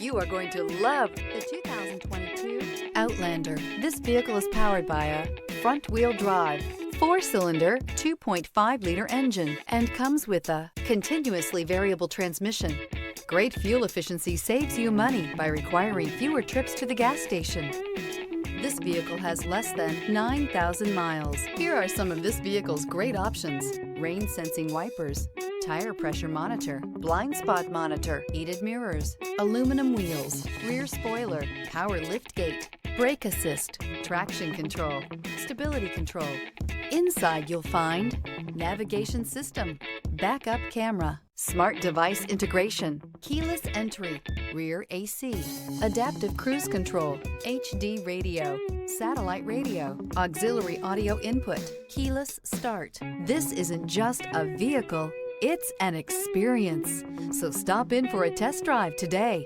You are going to love the 2022 Outlander. This vehicle is powered by a front-wheel drive, 4-cylinder, 2.5-liter engine, and comes with a continuously variable transmission. Great fuel efficiency saves you money by requiring fewer trips to the gas station. This vehicle has less than 9,000 miles. Here are some of this vehicle's great options: rain sensing wipers, tire pressure monitor, blind spot monitor, heated mirrors, aluminum wheels, rear spoiler, power liftgate, brake assist, traction control, stability control. Inside you'll find navigation system, backup camera, smart device integration, keyless entry, rear AC, adaptive cruise control, HD radio, satellite radio, auxiliary audio input, keyless start. This isn't just a vehicle, it's an experience. So stop in for a test drive today.